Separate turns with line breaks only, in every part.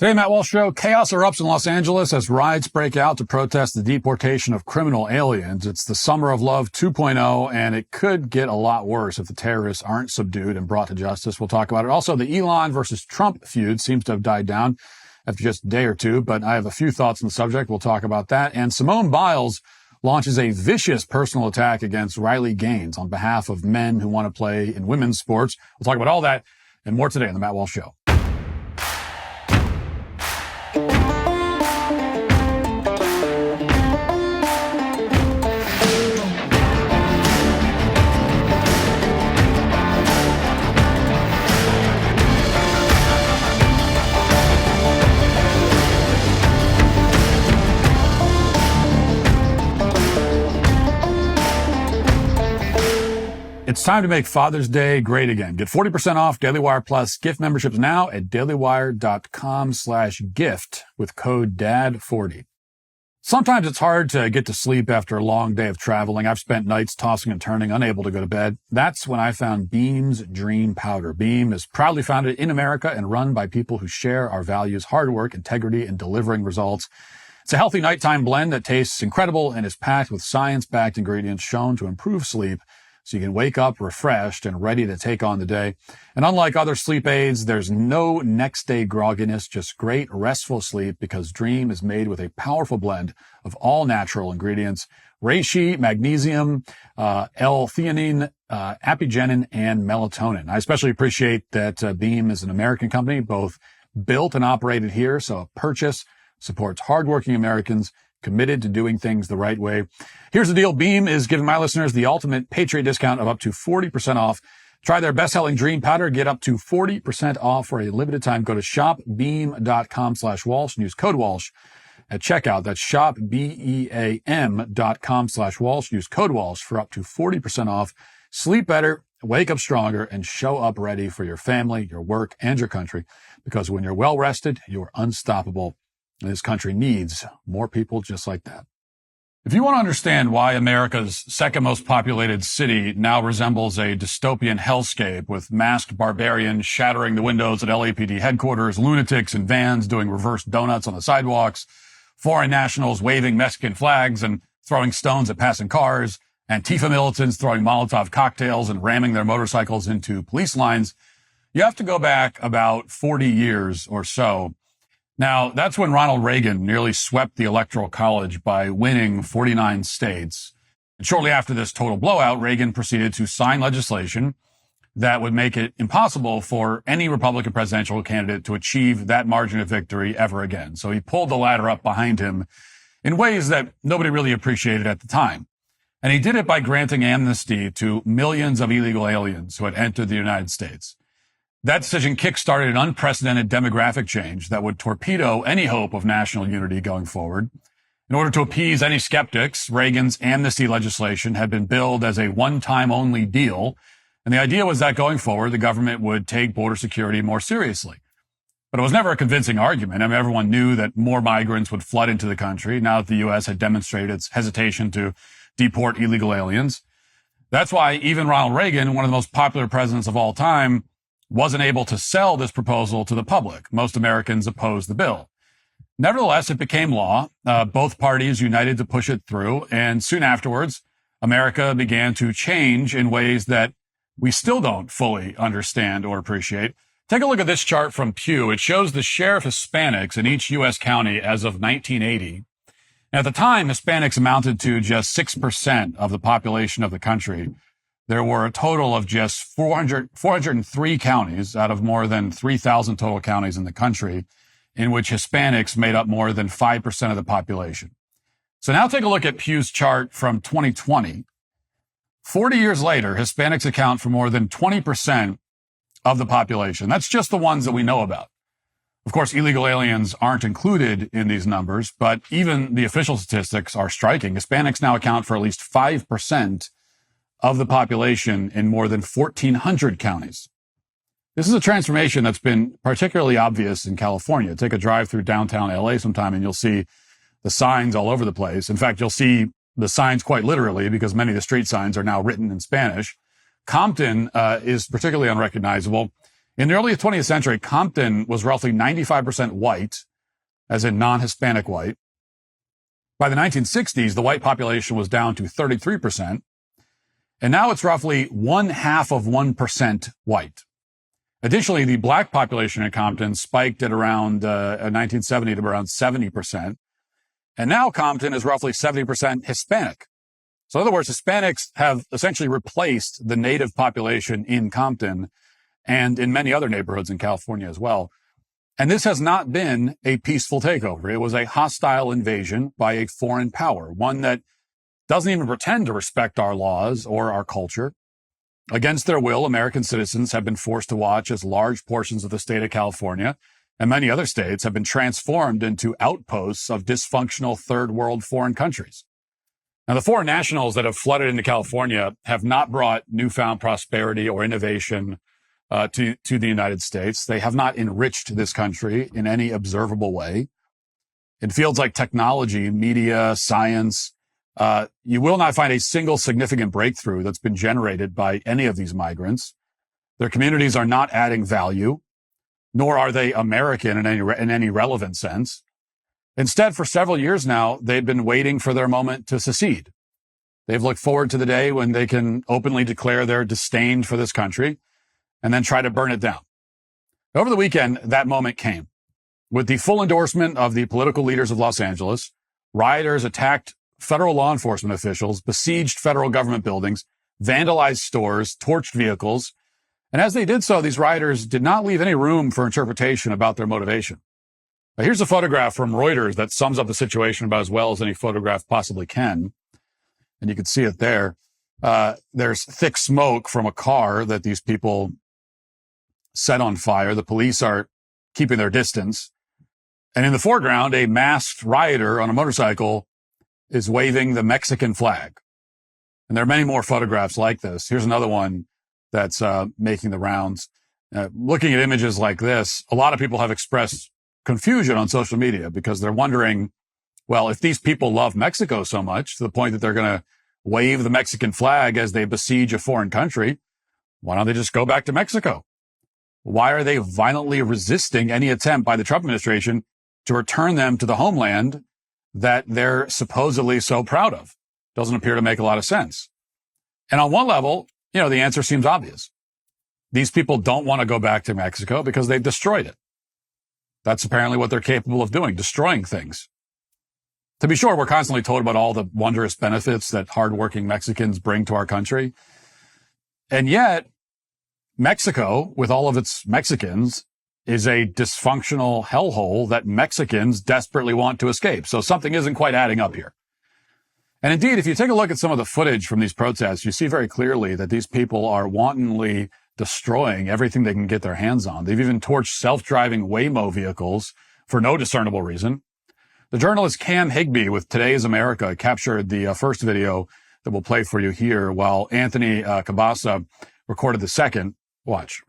Today, Matt Walsh Show, chaos erupts in Los Angeles as riots break out to protest the deportation of criminal aliens. It's the Summer of Love 2.0, and it could get a lot worse if the terrorists aren't subdued and brought to justice. We'll talk about it. Also, the Elon versus Trump feud seems to have died down after just a day or two, but I have a few thoughts on the subject. We'll talk about that. And Simone Biles launches a vicious personal attack against Riley Gaines on behalf of men who want to play in women's sports. We'll talk about all that and more today on the Matt Walsh Show. It's time to make Father's Day great again. Get 40% off DailyWire Plus gift memberships now at dailywire.com/gift with code DAD40. Sometimes it's hard to get to sleep after a long day of traveling. I've spent nights tossing and turning, unable to go to bed. That's when I found Beam's Dream Powder. Beam is proudly founded in America and run by people who share our values, hard work, integrity, and delivering results. It's a healthy nighttime blend that tastes incredible and is packed with science-backed ingredients shown to improve sleep, so you can wake up refreshed and ready to take on the day. And unlike other sleep aids, there's no next day grogginess, just great restful sleep because Dream is made with a powerful blend of all natural ingredients: reishi, magnesium, L-theanine, apigenin, and melatonin. I especially appreciate that Beam is an American company, both built and operated here, so a purchase supports hardworking Americans committed to doing things the right way. Here's the deal. Beam is giving my listeners the ultimate Patriot discount of up to 40% off. Try their best-selling Dream Powder. Get up to 40% off for a limited time. Go to shopbeam.com/Walsh and use code Walsh at checkout. That's shopbeam.com/Walsh. Use code Walsh for up to 40% off. Sleep better, wake up stronger, and show up ready for your family, your work, and your country. Because when you're well-rested, you're unstoppable. This country needs more people just like that. If you want to understand why America's second most populated city now resembles a dystopian hellscape with masked barbarians shattering the windows at LAPD headquarters, lunatics in vans doing reverse donuts on the sidewalks, foreign nationals waving Mexican flags and throwing stones at passing cars, Antifa militants throwing Molotov cocktails and ramming their motorcycles into police lines, you have to go back about 40 years or so. Now, that's when Ronald Reagan nearly swept the Electoral College by winning 49 states. And shortly after this total blowout, Reagan proceeded to sign legislation that would make it impossible for any Republican presidential candidate to achieve that margin of victory ever again. So he pulled the ladder up behind him in ways that nobody really appreciated at the time. And he did it by granting amnesty to millions of illegal aliens who had entered the United States. That decision kickstarted an unprecedented demographic change that would torpedo any hope of national unity going forward. In order to appease any skeptics, Reagan's amnesty legislation had been billed as a one-time only deal, and the idea was that going forward, the government would take border security more seriously. But it was never a convincing argument. I mean, everyone knew that more migrants would flood into the country now that the U.S. had demonstrated its hesitation to deport illegal aliens. That's why even Ronald Reagan, one of the most popular presidents of all time, wasn't able to sell this proposal to the public. Most Americans opposed the bill. Nevertheless, it became law. Both parties united to push it through. And soon afterwards, America began to change in ways that we still don't fully understand or appreciate. Take a look at this chart from Pew. It shows the share of Hispanics in each U.S. county as of 1980. Now, at the time, Hispanics amounted to just 6% of the population of the country. There were a total of just 403 counties out of more than 3,000 total counties in the country in which Hispanics made up more than 5% of the population. So now take a look at Pew's chart from 2020. 40 years later, Hispanics account for more than 20% of the population. That's just the ones that we know about. Of course, illegal aliens aren't included in these numbers, but even the official statistics are striking. Hispanics now account for at least 5% of the population in more than 1,400 counties. This is a transformation that's been particularly obvious in California. Take a drive through downtown LA sometime and you'll see the signs all over the place. In fact, you'll see the signs quite literally because many of the street signs are now written in Spanish. Compton is particularly unrecognizable. In the early 20th century, Compton was roughly 95% white, as in non-Hispanic white. By the 1960s, the white population was down to 33%, and now it's roughly 0.5% white. Additionally, the black population in Compton spiked at around 1970 to around 70%, and now Compton is roughly 70% Hispanic. So in other words, Hispanics have essentially replaced the native population in Compton and in many other neighborhoods in California as well. And this has not been a peaceful takeover. It was a hostile invasion by a foreign power, one that doesn't even pretend to respect our laws or our culture. Against their will, American citizens have been forced to watch as large portions of the state of California and many other states have been transformed into outposts of dysfunctional third world foreign countries. Now, the foreign nationals that have flooded into California have not brought newfound prosperity or innovation to the United States. They have not enriched this country in any observable way. In fields like technology, media, science, you will not find a single significant breakthrough that's been generated by any of these migrants. Their communities are not adding value, nor are they American in any relevant sense. Instead, for several years now, they've been waiting for their moment to secede. They've looked forward to the day when they can openly declare their disdain for this country and then try to burn it down. Over the weekend, that moment came. With the full endorsement of the political leaders of Los Angeles, rioters attacked federal law enforcement officials, besieged federal government buildings, vandalized stores, torched vehicles. And as they did so, these rioters did not leave any room for interpretation about their motivation. Now, here's a photograph from Reuters that sums up the situation about as well as any photograph possibly can. And you can see it there. There's thick smoke from a car that these people set on fire. The police are keeping their distance. And in the foreground, a masked rioter on a motorcycle is waving the Mexican flag. And there are many more photographs like this. Here's another one that's making the rounds. Looking at images like this, a lot of people have expressed confusion on social media because they're wondering, well, if these people love Mexico so much to the point that they're going to wave the Mexican flag as they besiege a foreign country, why don't they just go back to Mexico? Why are they violently resisting any attempt by the Trump administration to return them to the homeland that they're supposedly so proud of? Doesn't appear to make a lot of sense. And on one level, the answer seems obvious. These people don't want to go back to Mexico because they've destroyed it. That's apparently what they're capable of doing, destroying things. To be sure, we're constantly told about all the wondrous benefits that hardworking Mexicans bring to our country. And yet, Mexico, with all of its Mexicans, is a dysfunctional hellhole that Mexicans desperately want to escape. So something isn't quite adding up here. And indeed, if you take a look at some of the footage from these protests, you see very clearly that these people are wantonly destroying everything they can get their hands on. They've even torched self-driving Waymo vehicles for no discernible reason. The journalist Cam Higbee with Today's America captured the first video that we'll play for you here, while Anthony Cabasa recorded the second. Watch.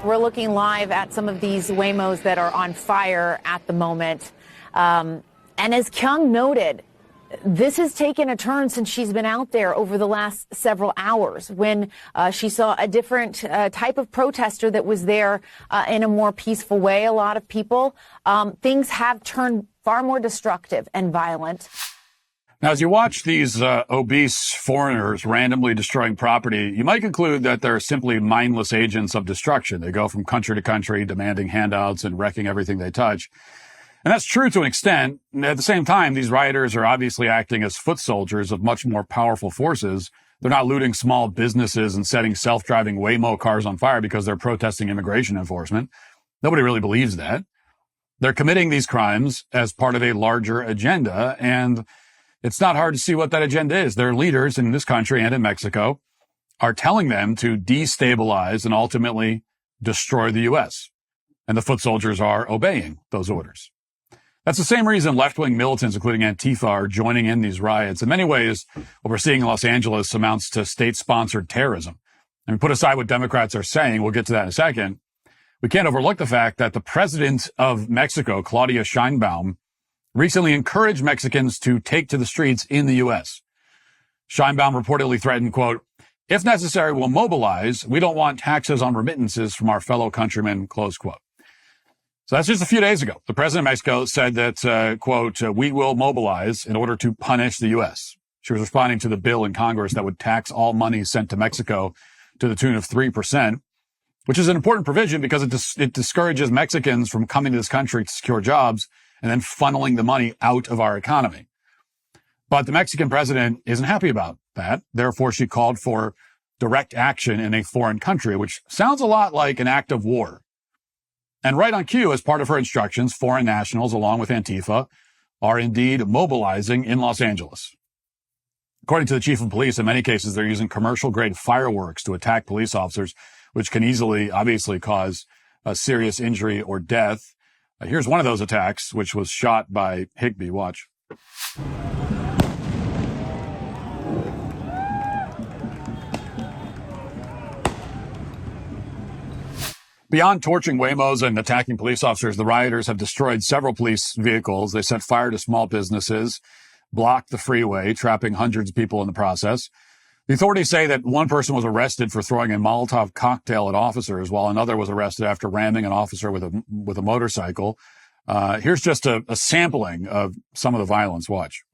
We're looking live at some of these Waymos that are on fire at the moment. And as Kyung noted, this has taken a turn since she's been out there over the last several hours when she saw a different type of protester that was there in a more peaceful way. A lot of people, things have turned far more destructive and violent.
Now, as you watch these obese foreigners randomly destroying property, you might conclude that they're simply mindless agents of destruction. They go from country to country demanding handouts and wrecking everything they touch. And that's true to an extent. And at the same time, these rioters are obviously acting as foot soldiers of much more powerful forces. They're not looting small businesses and setting self-driving Waymo cars on fire because they're protesting immigration enforcement. Nobody really believes that. They're committing these crimes as part of a larger agenda, and it's not hard to see what that agenda is. Their leaders in this country and in Mexico are telling them to destabilize and ultimately destroy the U.S., and the foot soldiers are obeying those orders. That's the same reason left-wing militants, including Antifa, are joining in these riots. In many ways, what we're seeing in Los Angeles amounts to state-sponsored terrorism. And put aside what Democrats are saying, we'll get to that in a second, we can't overlook the fact that the president of Mexico, Claudia Sheinbaum, recently encouraged Mexicans to take to the streets in the U.S. Sheinbaum reportedly threatened, quote, "If necessary, we'll mobilize. We don't want taxes on remittances from our fellow countrymen," close quote. So that's just a few days ago. The president of Mexico said that, quote, "We will mobilize in order to punish the U.S." She was responding to the bill in Congress that would tax all money sent to Mexico to the tune of 3%, which is an important provision because it discourages Mexicans from coming to this country to secure jobs and then funneling the money out of our economy. But the Mexican president isn't happy about that. Therefore, she called for direct action in a foreign country, which sounds a lot like an act of war. And right on cue, as part of her instructions, foreign nationals, along with Antifa, are indeed mobilizing in Los Angeles. According to the chief of police, in many cases, they're using commercial-grade fireworks to attack police officers, which can easily, obviously, cause a serious injury or death. Here's one of those attacks, which was shot by Higby. Watch. Beyond torching Waymos and attacking police officers, the rioters have destroyed several police vehicles. They set fire to small businesses, blocked the freeway, trapping hundreds of people in the process. The authorities say that one person was arrested for throwing a Molotov cocktail at officers, while another was arrested after ramming an officer with a motorcycle. Here's just a sampling of some of the violence. Watch.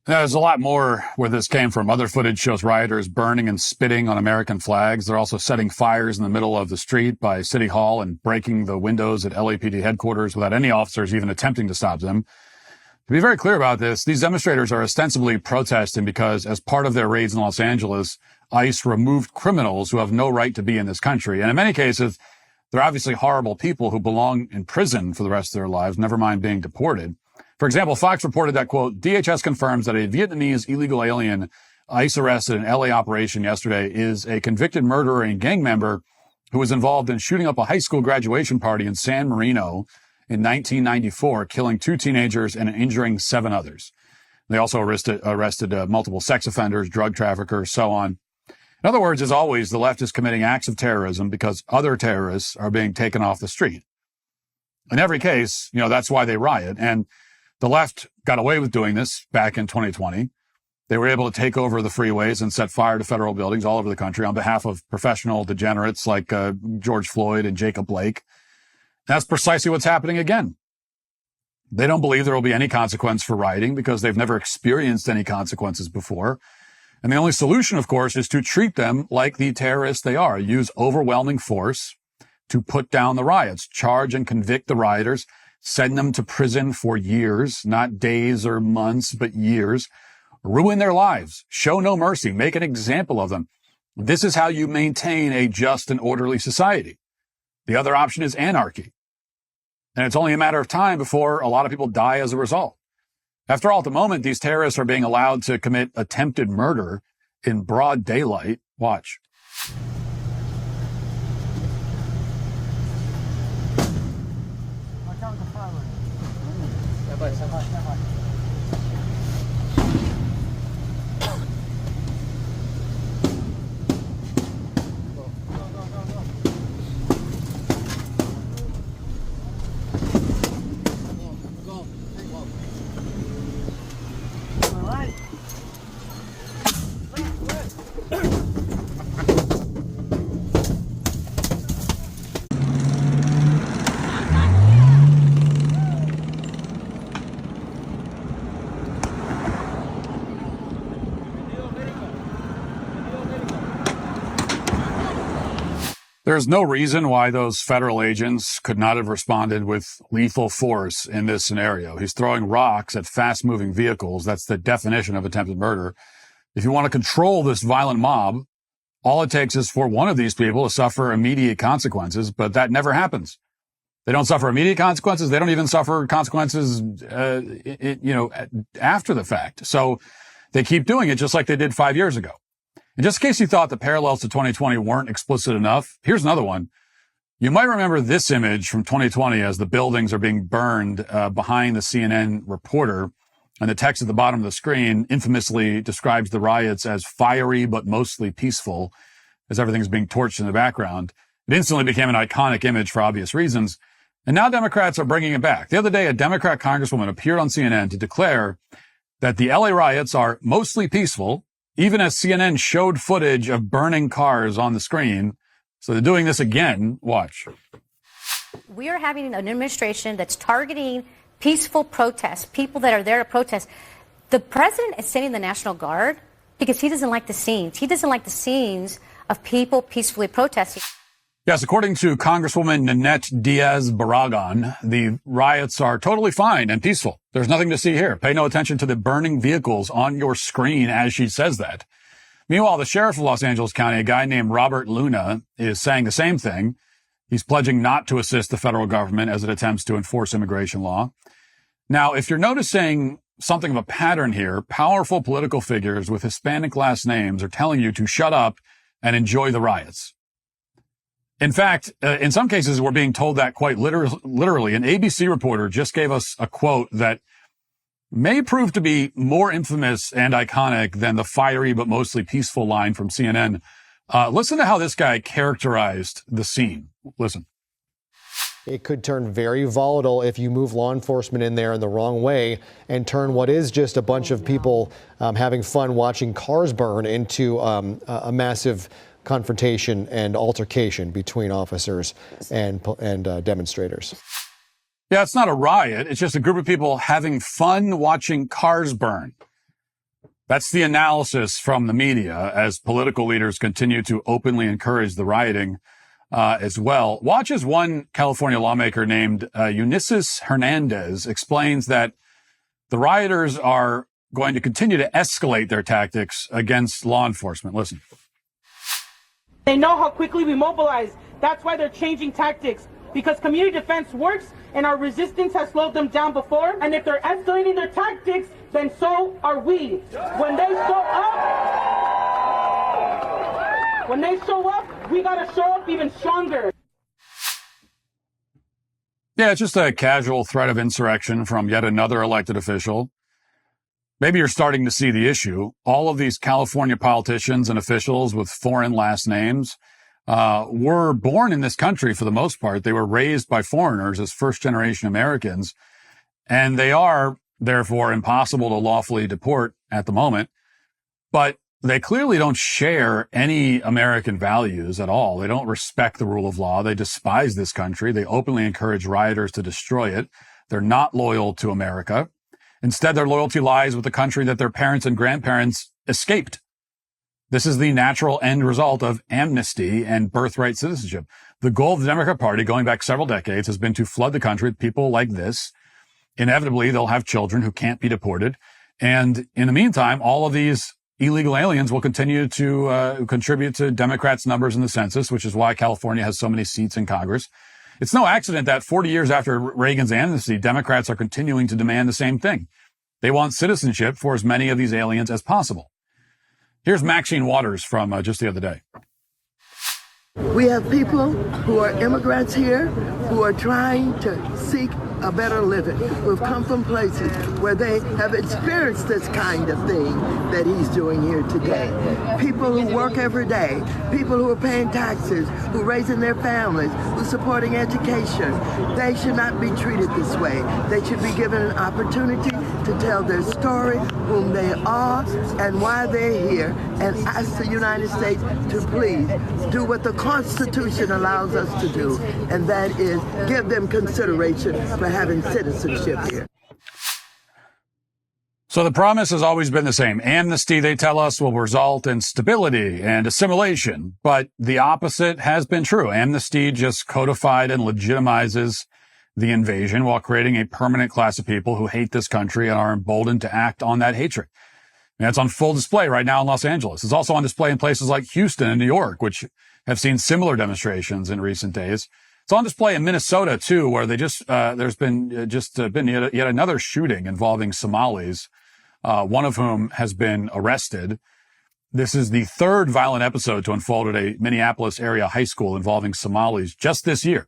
There's a lot more where this came from. Other footage shows rioters burning and spitting on American flags. They're also setting fires in the middle of the street by City Hall and breaking the windows at LAPD headquarters without any officers even attempting to stop them. To be very clear about this, these demonstrators are ostensibly protesting because, as part of their raids in Los Angeles, ICE removed criminals who have no right to be in this country. And in many cases, they're obviously horrible people who belong in prison for the rest of their lives, never mind being deported. For example, Fox reported that, quote, DHS confirms that a Vietnamese illegal alien ICE arrested in LA operation yesterday is a convicted murderer and gang member who was involved in shooting up a high school graduation party in San Marino in 1994, killing 2 teenagers and injuring 7 others. They also arrested multiple sex offenders, drug traffickers, so on. In other words, as always, the left is committing acts of terrorism because other terrorists are being taken off the street. In every case, that's why they riot. And the left got away with doing this back in 2020. They were able to take over the freeways and set fire to federal buildings all over the country on behalf of professional degenerates like George Floyd and Jacob Blake. That's precisely what's happening again. They don't believe there will be any consequence for rioting because they've never experienced any consequences before. And the only solution, of course, is to treat them like the terrorists they are. Use overwhelming force to put down the riots, charge and convict the rioters, send them to prison for years, not days or months, but years, ruin their lives, show no mercy, make an example of them. This is how you maintain a just and orderly society. The other option is anarchy. And it's only a matter of time before a lot of people die as a result. After all, at the moment, these terrorists are being allowed to commit attempted murder in broad daylight. Watch. There's no reason why those federal agents could not have responded with lethal force in this scenario. He's throwing rocks at fast-moving vehicles. That's the definition of attempted murder. If you want to control this violent mob, all it takes is for one of these people to suffer immediate consequences, but that never happens. They don't suffer immediate consequences. They don't even suffer consequences, after the fact. So they keep doing it just like they did 5 years ago. And just in case you thought the parallels to 2020 weren't explicit enough, here's another one. You might remember this image from 2020 as the buildings are being burned behind the CNN reporter. And the text at the bottom of the screen infamously describes the riots as fiery but mostly peaceful, as everything's being torched in the background. It instantly became an iconic image for obvious reasons. And now Democrats are bringing it back. The other day, a Democrat congresswoman appeared on CNN to declare that the LA riots are mostly peaceful, even as CNN showed footage of burning cars on the screen. So they're doing this again. Watch.
We are having an administration that's targeting peaceful protests, people that are there to protest. The president is sending the National Guard because he doesn't like the scenes. He doesn't like the scenes of people peacefully protesting.
Yes, according to Congresswoman Nanette Diaz-Barragan, the riots are totally fine and peaceful. There's nothing to see here. Pay no attention to the burning vehicles on your screen as she says that. Meanwhile, the sheriff of Los Angeles County, a guy named Robert Luna, is saying the same thing. He's pledging not to assist the federal government as it attempts to enforce immigration law. Now, if you're noticing something of a pattern here, powerful political figures with Hispanic last names are telling you to shut up and enjoy the riots. In fact, in some cases, we're being told that quite literally. An ABC reporter just gave us a quote that may prove to be more infamous and iconic than the fiery but mostly peaceful line from CNN. Listen to how this guy characterized the scene. Listen.
It could turn very volatile if you move law enforcement in there in the wrong way and turn what is just a bunch of people having fun watching cars burn into a massive confrontation and altercation between officers and demonstrators.
Yeah, it's not a riot. It's just a group of people having fun watching cars burn. That's the analysis from the media as political leaders continue to openly encourage the rioting as well. Watch as one California lawmaker named Eunices Hernandez explains that the rioters are going to continue to escalate their tactics against law enforcement. Listen.
They know how quickly we mobilize. That's why they're changing tactics, because community defense works and our resistance has slowed them down before. And if they're escalating their tactics, then so are we. When they show up, we gotta show up even stronger.
Yeah, it's just a casual threat of insurrection from yet another elected official. Maybe you're starting to see the issue. All of these California politicians and officials with foreign last names were born in this country for the most part. They were raised by foreigners as first-generation Americans, and they are, therefore, impossible to lawfully deport at the moment. But they clearly don't share any American values at all. They don't respect the rule of law. They despise this country. They openly encourage rioters to destroy it. They're not loyal to America. Instead, their loyalty lies with the country that their parents and grandparents escaped. This is the natural end result of amnesty and birthright citizenship. The goal of the Democrat Party, going back several decades, has been to flood the country with people like this. Inevitably, they'll have children who can't be deported. And in the meantime, all of these illegal aliens will continue to contribute to Democrats' numbers in the census, which is why California has so many seats in Congress. It's no accident that 40 years after Reagan's amnesty, Democrats are continuing to demand the same thing. They want citizenship for as many of these aliens as possible. Here's Maxine Waters from just the other day.
We have people who are immigrants here who are trying to seek a better living, who've come from places where they have experienced this kind of thing that he's doing here today. People who work every day, people who are paying taxes, who are raising their families, who are supporting education. They should not be treated this way. They should be given an opportunity to tell their story, whom they are, and why they're here, and ask the United States to please do what the Constitution allows us to do, and that is give them consideration for having citizenship here.
So the promise has always been the same. Amnesty, they tell us, will result in stability and assimilation. But the opposite has been true. Amnesty just codified and legitimizes the invasion while creating a permanent class of people who hate this country and are emboldened to act on that hatred. And it's on full display right now in Los Angeles. It's also on display in places like Houston and New York, which have seen similar demonstrations in recent days. It's on display in Minnesota, too, where they there's been yet another shooting involving Somalis, one of whom has been arrested. This is the third violent episode to unfold at a Minneapolis area high school involving Somalis just this year.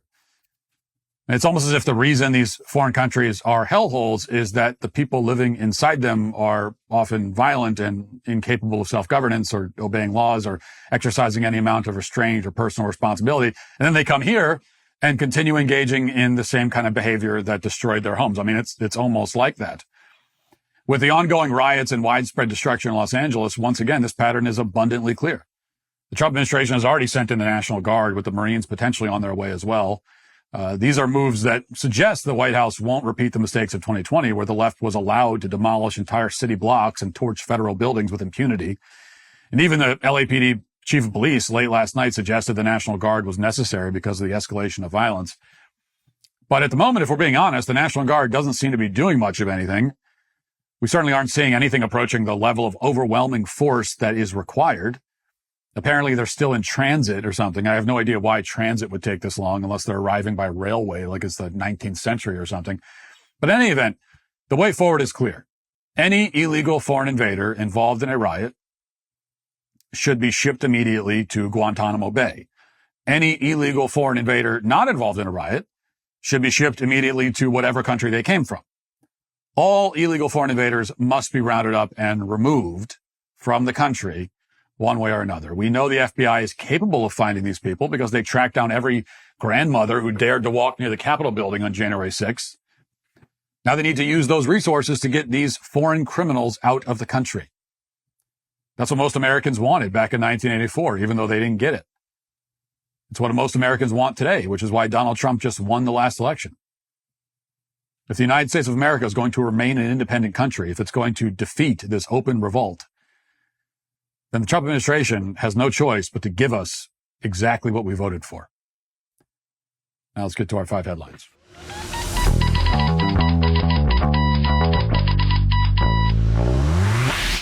And it's almost as if the reason these foreign countries are hellholes is that the people living inside them are often violent and incapable of self-governance or obeying laws or exercising any amount of restraint or personal responsibility. And then they come here and continue engaging in the same kind of behavior that destroyed their homes. I mean, it's almost like that. With the ongoing riots and widespread destruction in Los Angeles, once again, this pattern is abundantly clear. The Trump administration has already sent in the National Guard, with the Marines potentially on their way as well. These are moves that suggest the White House won't repeat the mistakes of 2020, where the left was allowed to demolish entire city blocks and torch federal buildings with impunity. And even the LAPD chief of police late last night suggested the National Guard was necessary because of the escalation of violence. But at the moment, if we're being honest, the National Guard doesn't seem to be doing much of anything. We certainly aren't seeing anything approaching the level of overwhelming force that is required. Apparently, they're still in transit or something. I have no idea why transit would take this long unless they're arriving by railway, like it's the 19th century or something. But in any event, the way forward is clear. Any illegal foreign invader involved in a riot should be shipped immediately to Guantanamo Bay. Any illegal foreign invader not involved in a riot should be shipped immediately to whatever country they came from. All illegal foreign invaders must be rounded up and removed from the country one way or another. We know the FBI is capable of finding these people because they tracked down every grandmother who dared to walk near the Capitol building on January 6th. Now they need to use those resources to get these foreign criminals out of the country. That's what most Americans wanted back in 1984, even though they didn't get it. It's what most Americans want today, which is why Donald Trump just won the last election. If the United States of America is going to remain an independent country, if it's going to defeat this open revolt, then the Trump administration has no choice but to give us exactly what we voted for. Now let's get to our 5 headlines.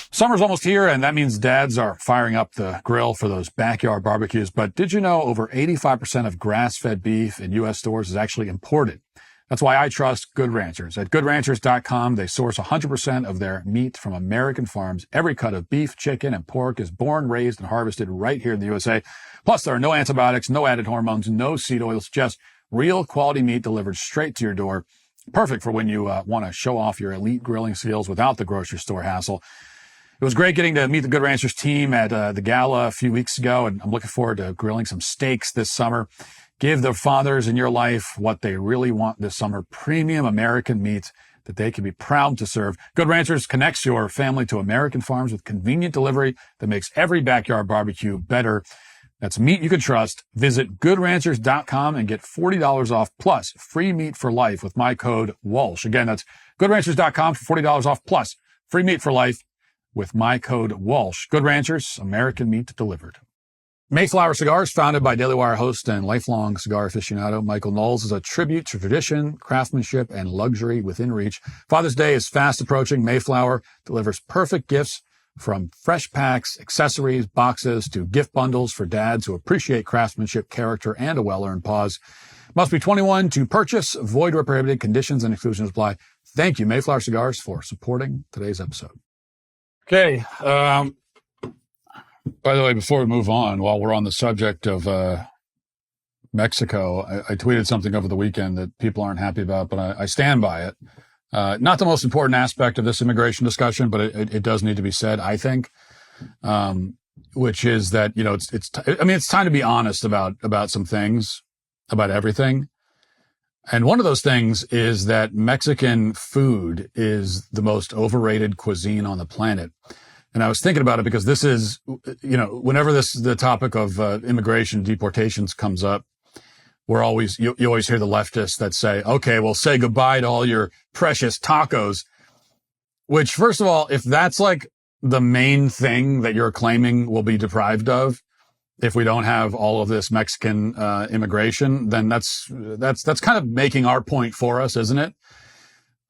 Summer's almost here, and that means dads are firing up the grill for those backyard barbecues. But did you know over 85% of grass-fed beef in U.S. stores is actually imported? That's why I trust Good Ranchers. At GoodRanchers.com, they source 100% of their meat from American farms. Every cut of beef, chicken, and pork is born, raised, and harvested right here in the USA. Plus, there are no antibiotics, no added hormones, no seed oils, just real quality meat delivered straight to your door. Perfect for when you want to show off your elite grilling skills without the grocery store hassle. It was great getting to meet the Good Ranchers team at the gala a few weeks ago, and I'm looking forward to grilling some steaks this summer. Give the fathers in your life what they really want this summer, premium American meat that they can be proud to serve. Good Ranchers connects your family to American farms with convenient delivery that makes every backyard barbecue better. That's meat you can trust. Visit GoodRanchers.com and get $40 off plus free meat for life with my code Walsh. Again, that's GoodRanchers.com for $40 off plus free meat for life with my code Walsh. Good Ranchers, American meat delivered. Mayflower Cigars, founded by DailyWire host and lifelong cigar aficionado Michael Knowles, is a tribute to tradition, craftsmanship, and luxury within reach. Father's Day is fast approaching. Mayflower delivers perfect gifts from fresh packs, accessories, boxes, to gift bundles for dads who appreciate craftsmanship, character, and a well-earned pause. Must be 21 to purchase. Void where prohibited. Conditions and exclusions apply. Thank you, Mayflower Cigars, for supporting today's episode. Okay. By the way, before we move on, while we're on the subject of Mexico, I tweeted something over the weekend that people aren't happy about, but I stand by it. Not the most important aspect of this immigration discussion, but it does need to be said, I think, which is that, it's time to be honest about some things, about everything. And one of those things is that Mexican food is the most overrated cuisine on the planet. And I was thinking about it because this is, whenever the topic of immigration deportations comes up, you always hear the leftists that say, okay, well, say goodbye to all your precious tacos. Which, first of all, if that's like the main thing that you're claiming will be deprived of, if we don't have all of this Mexican immigration, then that's kind of making our point for us, isn't it?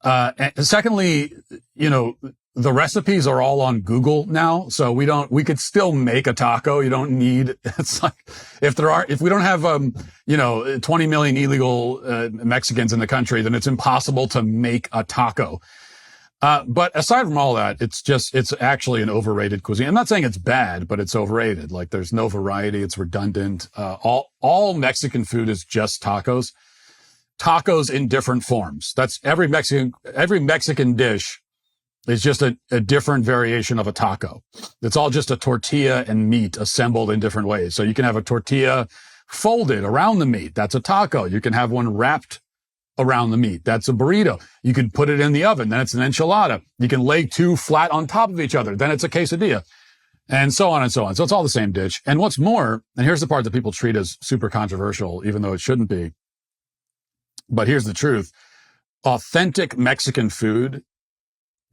And secondly, you know, the recipes are all on Google now, so we could still make a taco. You don't need, it's like, if we don't have, 20 million illegal Mexicans in the country, then it's impossible to make a taco. But aside from all that, it's actually an overrated cuisine. I'm not saying it's bad, but it's overrated. Like, there's no variety. It's redundant. All Mexican food is just tacos. Tacos in different forms. That's every Mexican dish is just a different variation of a taco. It's all just a tortilla and meat assembled in different ways. So you can have a tortilla folded around the meat. That's a taco. You can have one wrapped around the meat. That's a burrito. You can put it in the oven. Then it's an enchilada. You can lay two flat on top of each other. Then it's a quesadilla, and so on and so on. So it's all the same dish. And what's more, and here's the part that people treat as super controversial, even though it shouldn't be. But here's the truth. Authentic Mexican food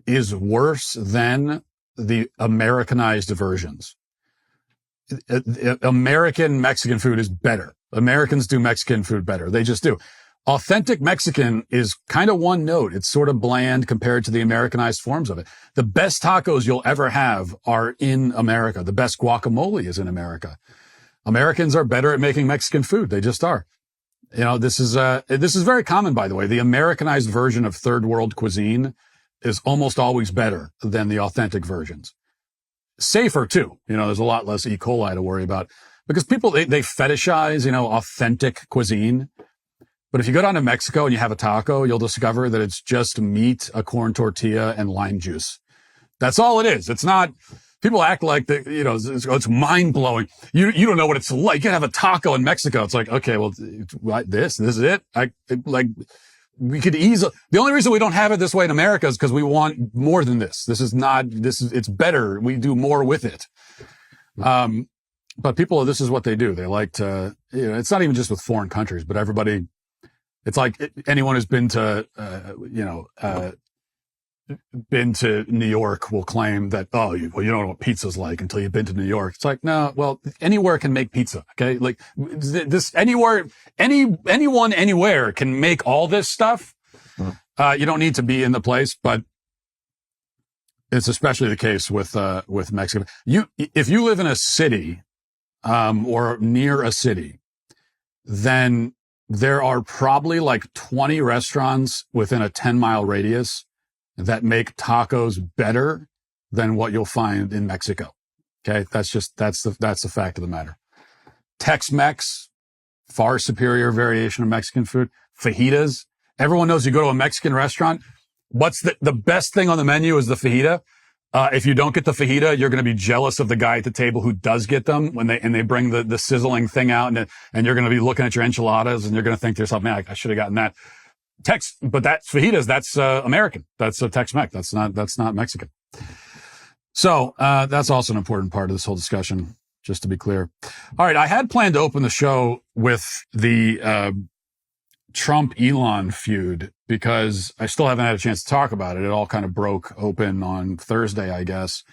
is worse than the Americanized versions. American Mexican food is better. Americans do Mexican food better. They just do. Authentic Mexican is kind of one note. It's sort of bland compared to the Americanized forms of it. The best tacos you'll ever have are in America. The best guacamole is in America. Americans are better at making Mexican food. They just are. You know, this is very common, by the way. The Americanized version of third world cuisine is almost always better than the authentic versions. Safer too. You know, there's a lot less E. coli to worry about because people, they fetishize, authentic cuisine. But if you go down to Mexico and you have a taco, you'll discover that it's just meat, a corn tortilla, and lime juice. That's all it is. It's not, people act like it's mind blowing. You don't know what it's like. You can have a taco in Mexico. It's like, okay, well, this is it. We could easily, the only reason we don't have it this way in America is because we want more than this. It's better. We do more with it. But people, this is what they do. They like to, it's not even just with foreign countries, but everybody, it's like anyone who's been to, been to New York will claim that, you don't know what pizza's like until you've been to New York. It's like, no, well, anywhere can make pizza. Okay. Like anyone, anywhere can make all this stuff. You don't need to be in the place, but it's especially the case with Mexico. If you live in a city, or near a city, then there are probably like 20 restaurants within a 10-mile radius that make tacos better than what you'll find in Mexico. Okay. That's the fact of the matter. Tex-Mex, far superior variation of Mexican food. Fajitas. Everyone knows you go to a Mexican restaurant. What's the best thing on the menu is the fajita. If you don't get the fajita, you're going to be jealous of the guy at the table who does get them when they bring the sizzling thing out and you're going to be looking at your enchiladas and you're going to think to yourself, man, I should have gotten that. But that's fajitas. That's American. That's a Tex-Mex. That's not Mexican. So that's also an important part of this whole discussion, just to be clear. All right, I had planned to open the show with the Trump-Elon feud because I still haven't had a chance to talk about it. It all kind of broke open on Thursday, I guess.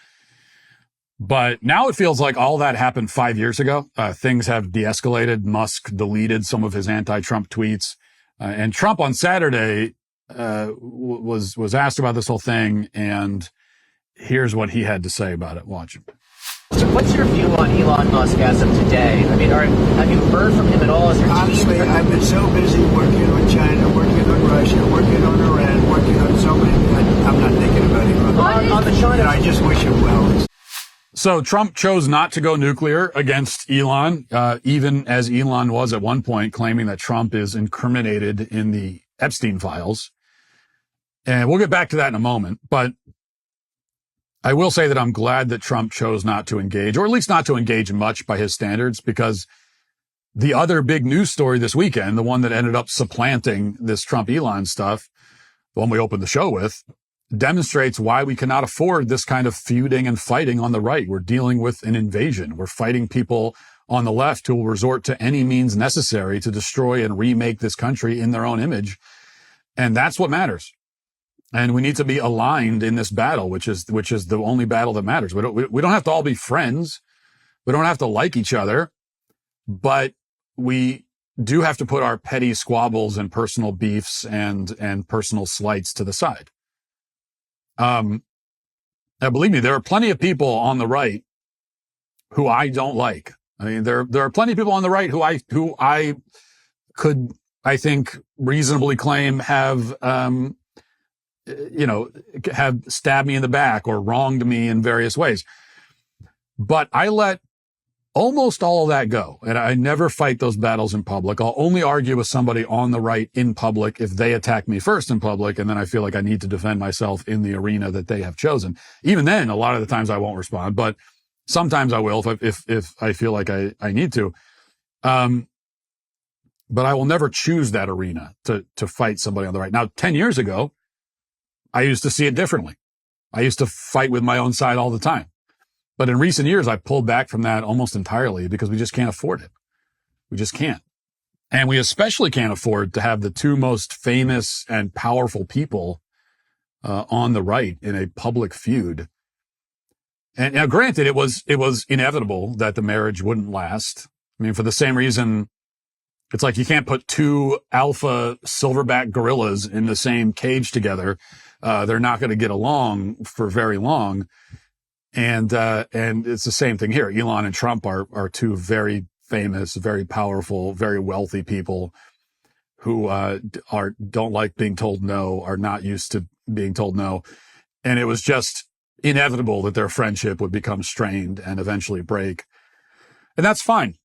But now it feels like all that happened 5 years ago. Things have de-escalated. Musk deleted some of his anti-Trump tweets. And Trump on Saturday was asked about this whole thing, and here's what he had to say about it. Watch.
So what's your view on Elon Musk as of today? I mean, have you heard from him at all?
Honestly, I've been so busy working on China, working on Russia, working on Iran, working on so many, I'm not thinking about Elon.
On the China,
and I just wish him well.
So Trump chose not to go nuclear against Elon, even as Elon was at one point claiming that Trump is incriminated in the Epstein files. And we'll get back to that in a moment. But I will say that I'm glad that Trump chose not to engage, or at least not to engage much by his standards, because the other big news story this weekend, the one that ended up supplanting this Trump-Elon stuff, the one we opened the show with, demonstrates why we cannot afford this kind of feuding and fighting on the right. We're dealing with an invasion. We're fighting people on the left who will resort to any means necessary to destroy and remake this country in their own image. And that's what matters. And we need to be aligned in this battle, which is the only battle that matters. We don't have to all be friends. We don't have to like each other, but we do have to put our petty squabbles and personal beefs and personal slights to the side. Now, believe me, there are plenty of people on the right who I don't like. I mean, there are plenty of people on the right who I could, I think, reasonably claim have stabbed me in the back or wronged me in various ways. But I let almost all of that go. And I never fight those battles in public. I'll only argue with somebody on the right in public if they attack me first in public. And then I feel like I need to defend myself in the arena that they have chosen. Even then, a lot of the times I won't respond, but sometimes I will if I feel like I need to. But I will never choose that arena to fight somebody on the right. Now, 10 years ago, I used to see it differently. I used to fight with my own side all the time. But in recent years, I pulled back from that almost entirely because we just can't afford it. We just can't. And we especially can't afford to have the two most famous and powerful people on the right in a public feud. And now, granted, it was inevitable that the marriage wouldn't last. I mean, for the same reason, it's like you can't put two alpha silverback gorillas in the same cage together. They're not going to get along for very long. And it's the same thing here. Elon and Trump are two very famous, very powerful, very wealthy people who don't like being told no, are not used to being told no. And it was just inevitable that their friendship would become strained and eventually break. And that's fine.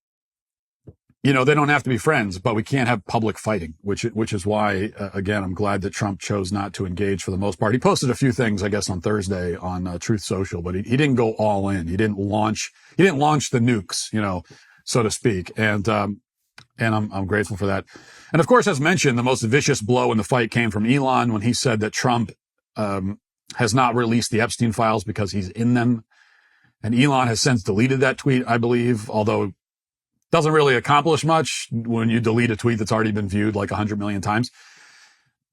You know, they don't have to be friends, but we can't have public fighting, which is why, again, I'm glad that Trump chose not to engage for the most part. He posted a few things, I guess, on Thursday on Truth Social, but he didn't go all in. He didn't launch the nukes, you know, so to speak. And I'm grateful for that. And of course, as mentioned, the most vicious blow in the fight came from Elon when he said that Trump, has not released the Epstein files because he's in them. And Elon has since deleted that tweet, I believe, although doesn't really accomplish much when you delete a tweet that's already been viewed like 100 million times.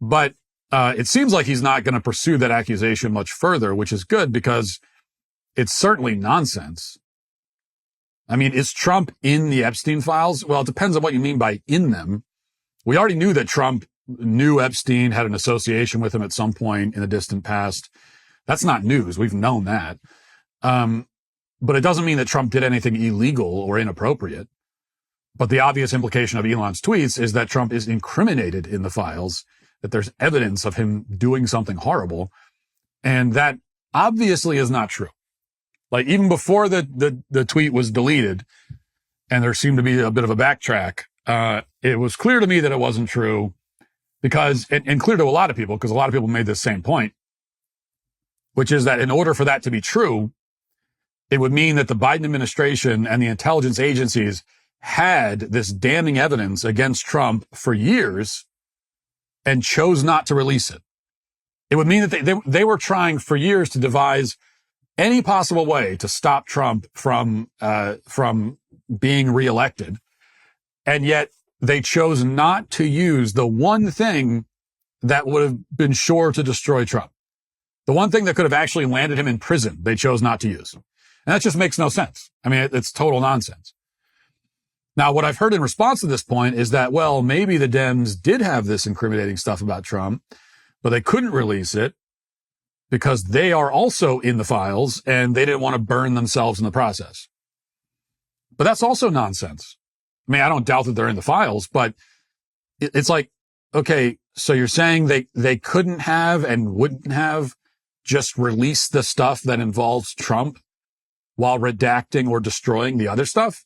But it seems like he's not going to pursue that accusation much further, which is good because it's certainly nonsense. I mean, is Trump in the Epstein files? Well, it depends on what you mean by in them. We already knew that Trump knew Epstein, had an association with him at some point in the distant past. That's not news. We've known that. But it doesn't mean that Trump did anything illegal or inappropriate. But the obvious implication of Elon's tweets is that Trump is incriminated in the files, that there's evidence of him doing something horrible. And that obviously is not true. Like even before the tweet was deleted and there seemed to be a bit of a backtrack, it was clear to me that it wasn't true because, and clear to a lot of people, because a lot of people made this same point, which is that in order for that to be true, it would mean that the Biden administration and the intelligence agencies had this damning evidence against Trump for years and chose not to release it. It would mean that they were trying for years to devise any possible way to stop Trump from being reelected. And yet they chose not to use the one thing that would have been sure to destroy Trump. The one thing that could have actually landed him in prison, they chose not to use. And that just makes no sense. I mean, it's total nonsense. Now, what I've heard in response to this point is that, well, maybe the Dems did have this incriminating stuff about Trump, but they couldn't release it because they are also in the files and they didn't want to burn themselves in the process. But that's also nonsense. I mean, I don't doubt that they're in the files, but it's like, okay, so you're saying they couldn't have and wouldn't have just released the stuff that involves Trump while redacting or destroying the other stuff?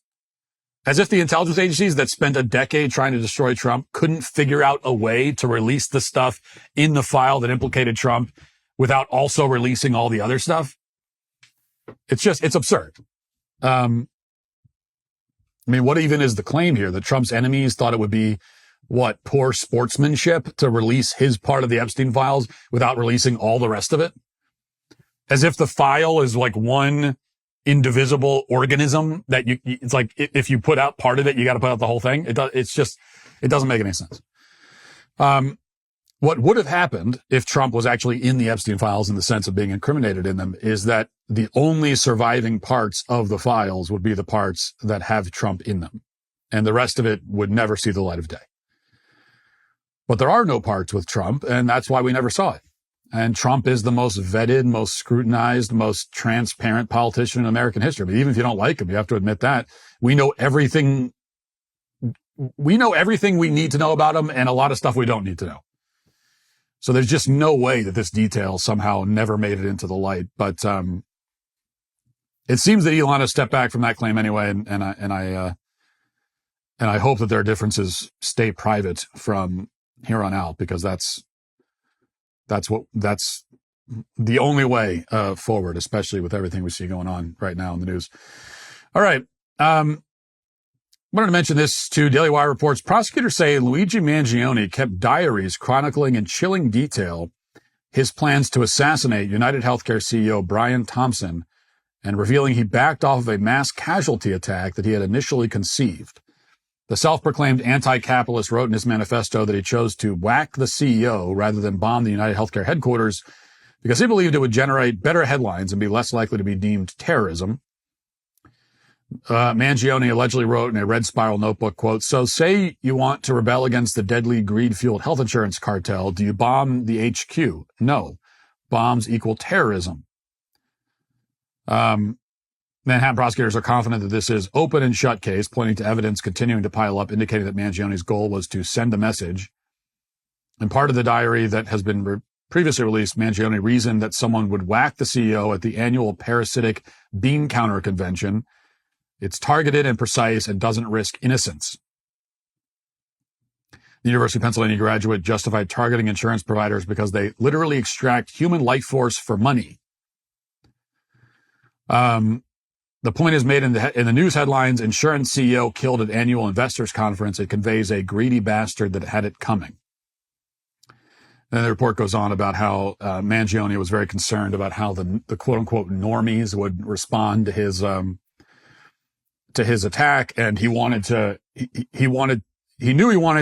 As if the intelligence agencies that spent a decade trying to destroy Trump couldn't figure out a way to release the stuff in the file that implicated Trump without also releasing all the other stuff. It's absurd. I mean, what even is the claim here? That Trump's enemies thought it would be, poor sportsmanship to release his part of the Epstein files without releasing all the rest of it? As if the file is like one indivisible organism that it's like if you put out part of it, you got to put out the whole thing. It doesn't make any sense. What would have happened if Trump was actually in the Epstein files in the sense of being incriminated in them is that the only surviving parts of the files would be the parts that have Trump in them. And the rest of it would never see the light of day. But there are no parts with Trump, and that's why we never saw it. And Trump is the most vetted, most scrutinized, most transparent politician in American history. I mean, even if you don't like him, you have to admit that. We know everything we need to know about him and a lot of stuff we don't need to know. So there's just no way that this detail somehow never made it into the light. But it seems that Elon has stepped back from that claim anyway, and I hope that their differences stay private from here on out, because that's the only way forward, especially with everything we see going on right now in the news. All right. Wanted to mention this too. DailyWire reports prosecutors say Luigi Mangione kept diaries chronicling in chilling detail his plans to assassinate United Healthcare CEO Brian Thompson, and revealing he backed off of a mass casualty attack that he had initially conceived. The self-proclaimed anti-capitalist wrote in his manifesto that he chose to whack the CEO rather than bomb the United Healthcare headquarters because he believed it would generate better headlines and be less likely to be deemed terrorism. Mangione allegedly wrote in a red spiral notebook, quote, "So say you want to rebel against the deadly greed-fueled health insurance cartel. Do you bomb the HQ? No. Bombs equal terrorism." Manhattan prosecutors are confident that this is open and shut case, pointing to evidence continuing to pile up, indicating that Mangione's goal was to send a message. In part of the diary that has been previously released, Mangione reasoned that someone would whack the CEO at the annual parasitic bean counter convention. It's targeted and precise and doesn't risk innocence. The University of Pennsylvania graduate justified targeting insurance providers because they literally extract human life force for money. The point is made in the news headlines, insurance CEO killed at annual investors conference. It conveys a greedy bastard that had it coming. And the report goes on about how Mangione was very concerned about how the quote unquote normies would respond to his attack, and he knew he wanted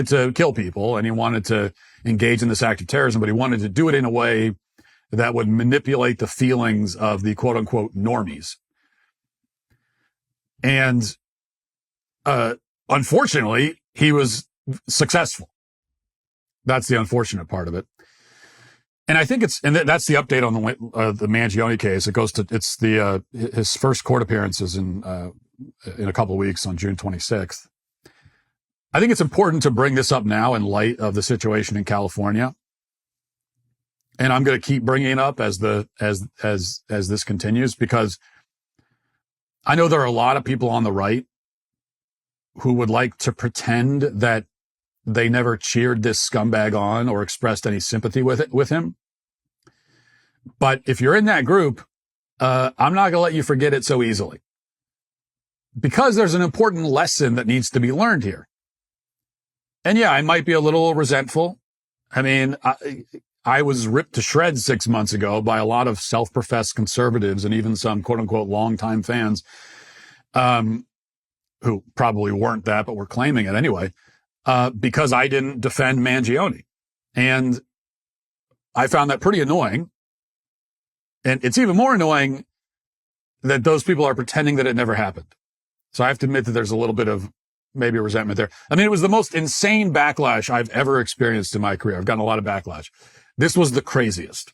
to kill people, and he wanted to engage in this act of terrorism, but he wanted to do it in a way that would manipulate the feelings of the quote unquote normies. And unfortunately, he was successful. That's the unfortunate part of it. And I think that's the update on the Mangione case. It's his first court appearances in a couple of weeks on June 26th. I think it's important to bring this up now in light of the situation in California. And I'm going to keep bringing it up as this continues, because I know there are a lot of people on the right who would like to pretend that they never cheered this scumbag on or expressed any sympathy with him. But if you're in that group, I'm not going to let you forget it so easily, because there's an important lesson that needs to be learned here. And yeah, I might be a little resentful. I mean, I was ripped to shreds 6 months ago by a lot of self-professed conservatives and even some quote unquote longtime fans, who probably weren't that, but were claiming it anyway, because I didn't defend Mangione. And I found that pretty annoying. And it's even more annoying that those people are pretending that it never happened. So I have to admit that there's a little bit of maybe resentment there. I mean, it was the most insane backlash I've ever experienced in my career. I've gotten a lot of backlash. This was the craziest,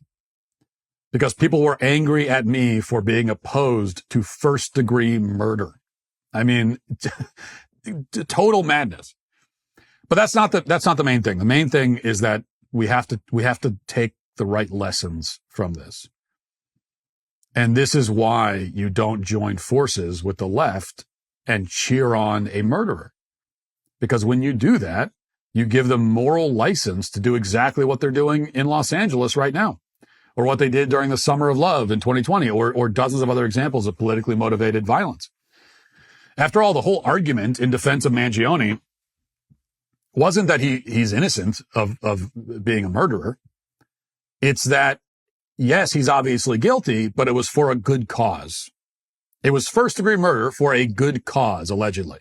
because people were angry at me for being opposed to first-degree murder. I mean, total madness. But that's not the main thing. The main thing is that we have to take the right lessons from this. And this is why you don't join forces with the left and cheer on a murderer. Because when you do that, you give them moral license to do exactly what they're doing in Los Angeles right now, or what they did during the Summer of Love in 2020, or dozens of other examples of politically motivated violence. After all, the whole argument in defense of Mangione wasn't that he's innocent of being a murderer. It's that, yes, he's obviously guilty, but it was for a good cause. It was first-degree murder for a good cause, allegedly.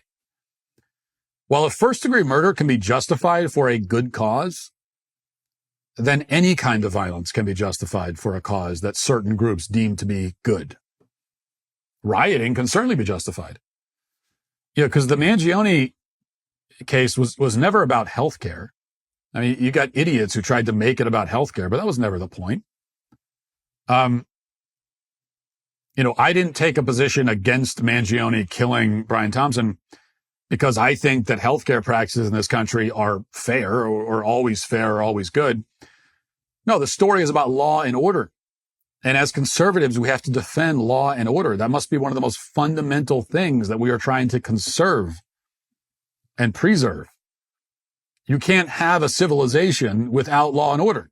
Well, if first-degree murder can be justified for a good cause, then any kind of violence can be justified for a cause that certain groups deem to be good. Rioting can certainly be justified. Because the Mangione case was never about healthcare. I mean, you got idiots who tried to make it about healthcare, but that was never the point. I didn't take a position against Mangione killing Brian Thompson because I think that healthcare practices in this country are fair or always fair or always good. No, the story is about law and order. And as conservatives, we have to defend law and order. That must be one of the most fundamental things that we are trying to conserve and preserve. You can't have a civilization without law and order.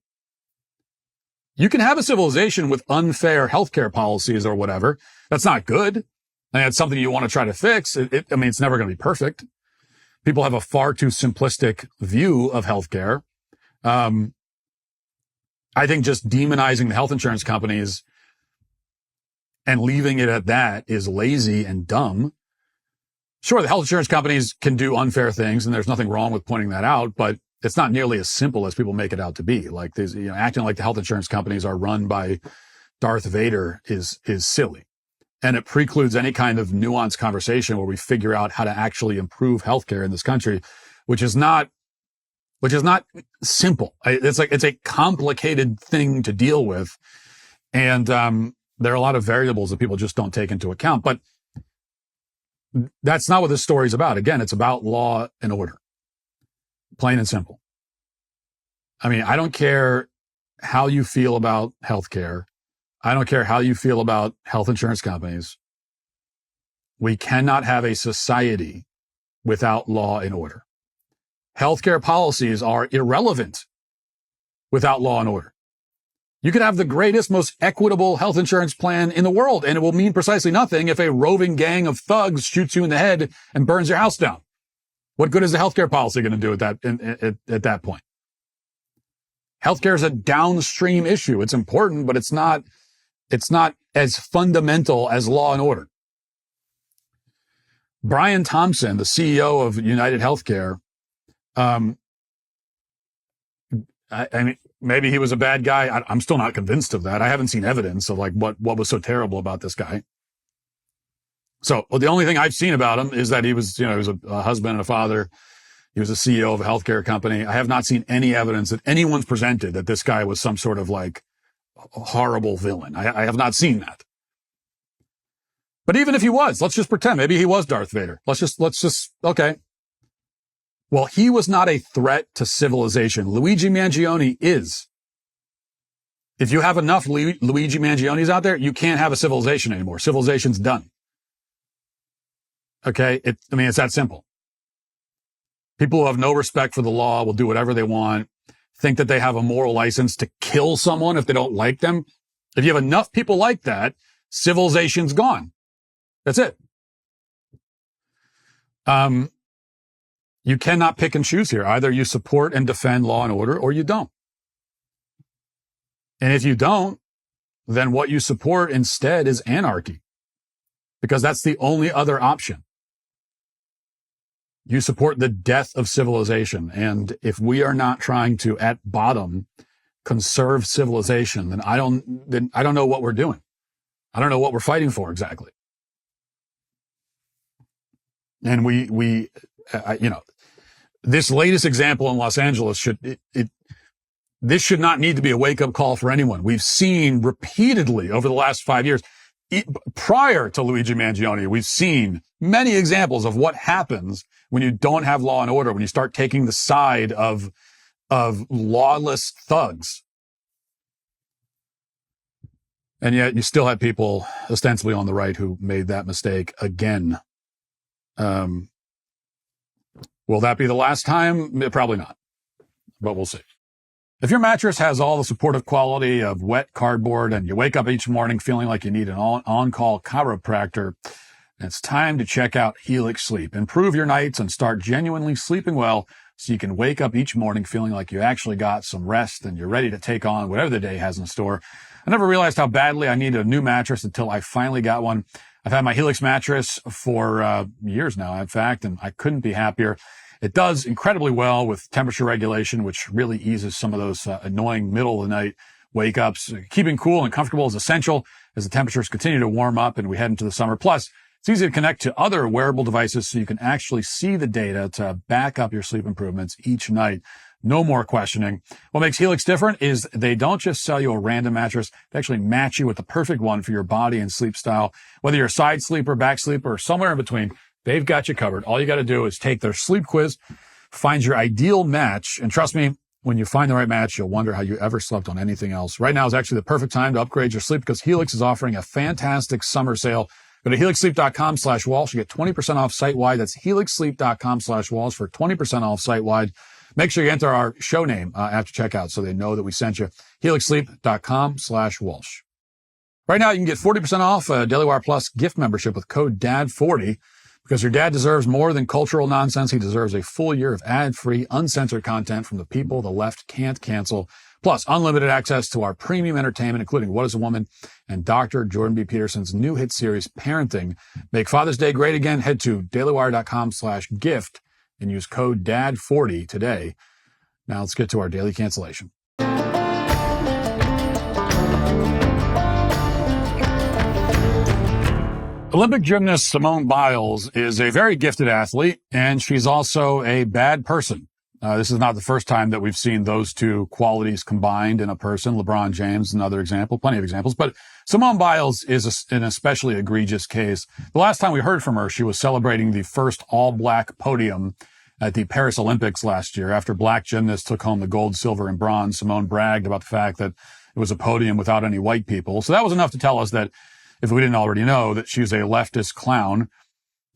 You can have a civilization with unfair healthcare policies or whatever. That's not good. And it's something you want to try to fix. It's never going to be perfect. People have a far too simplistic view of healthcare. I think just demonizing the health insurance companies and leaving it at that is lazy and dumb. Sure, the health insurance companies can do unfair things, and there's nothing wrong with pointing that out, but it's not nearly as simple as people make it out to be. Like, acting like the health insurance companies are run by Darth Vader is silly. And it precludes any kind of nuanced conversation where we figure out how to actually improve healthcare in this country, which is not simple. It's a complicated thing to deal with. And there are a lot of variables that people just don't take into account. But that's not what this story is about. Again, it's about law and order. Plain and simple. I mean, I don't care how you feel about healthcare. I don't care how you feel about health insurance companies. We cannot have a society without law and order. Healthcare policies are irrelevant without law and order. You could have the greatest, most equitable health insurance plan in the world, and it will mean precisely nothing if a roving gang of thugs shoots you in the head and burns your house down. What good is the healthcare policy going to do at that point? Healthcare is a downstream issue. It's important, but it's not as fundamental as law and order. Brian Thompson, the CEO of United Healthcare, I mean, maybe he was a bad guy. I'm still not convinced of that. I haven't seen evidence of what was so terrible about this guy. So the only thing I've seen about him is that he was a husband and a father. He was a CEO of a healthcare company. I have not seen any evidence that anyone's presented that this guy was some sort of horrible villain. I have not seen that. But even if he was, let's just pretend maybe he was Darth Vader. Let's just, okay. Well, he was not a threat to civilization. Luigi Mangione is. If you have enough Luigi Mangiones out there, you can't have a civilization anymore. Civilization's done. Okay? It's that simple. People who have no respect for the law will do whatever they want, think that they have a moral license to kill someone if they don't like them. If you have enough people like that, civilization's gone. That's it. You cannot pick and choose here. Either you support and defend law and order or you don't. And if you don't, then what you support instead is anarchy, because that's the only other option. You support the death of civilization. And if we are not trying to, at bottom, conserve civilization, then I don't know what we're doing. I don't know what we're fighting for exactly. And this latest example in Los Angeles this should not need to be a wake-up call for anyone. We've seen repeatedly over the last 5 years, prior to Luigi Mangione, we've seen many examples of what happens when you don't have law and order, when you start taking the side of lawless thugs. And yet you still have people ostensibly on the right who made that mistake again. Will that be the last time? Probably not, but we'll see. If your mattress has all the supportive quality of wet cardboard and you wake up each morning feeling like you need an on-call chiropractor, it's time to check out Helix Sleep. Improve your nights and start genuinely sleeping well so you can wake up each morning feeling like you actually got some rest and you're ready to take on whatever the day has in store. I never realized how badly I needed a new mattress until I finally got one. I've had my Helix mattress for years now, in fact, and I couldn't be happier. It does incredibly well with temperature regulation, which really eases some of those annoying middle of the night wake ups. Keeping cool and comfortable is essential as the temperatures continue to warm up and we head into the summer. Plus, it's easy to connect to other wearable devices so you can actually see the data to back up your sleep improvements each night. No more questioning. What makes Helix different is they don't just sell you a random mattress. They actually match you with the perfect one for your body and sleep style. Whether you're a side sleeper, back sleeper, or somewhere in between, they've got you covered. All you got to do is take their sleep quiz, find your ideal match, and trust me, when you find the right match, you'll wonder how you ever slept on anything else. Right now is actually the perfect time to upgrade your sleep because Helix is offering a fantastic summer sale. Go to helixsleep.com/Walsh. You get 20% off site-wide. That's helixsleep.com/Walsh for 20% off site-wide. Make sure you enter our show name after checkout so they know that we sent you. helixsleep.com/Walsh. Right now, you can get 40% off a DailyWire Plus gift membership with code DAD40 because your dad deserves more than cultural nonsense. He deserves a full year of ad-free, uncensored content from the people the left can't cancel. Plus, unlimited access to our premium entertainment, including What is a Woman and Dr. Jordan B. Peterson's new hit series, Parenting. Make Father's Day great again. Head to dailywire.com/gift and use code DAD40 today. Now let's get to our daily cancellation. Olympic gymnast Simone Biles is a very gifted athlete, and she's also a bad person. This is not the first time that we've seen those two qualities combined in a person. LeBron James, another example, plenty of examples. But Simone Biles is an especially egregious case. The last time we heard from her, she was celebrating the first all-black podium at the Paris Olympics last year. After black gymnasts took home the gold, silver, and bronze, Simone bragged about the fact that it was a podium without any white people. So that was enough to tell us that, if we didn't already know, that she was a leftist clown.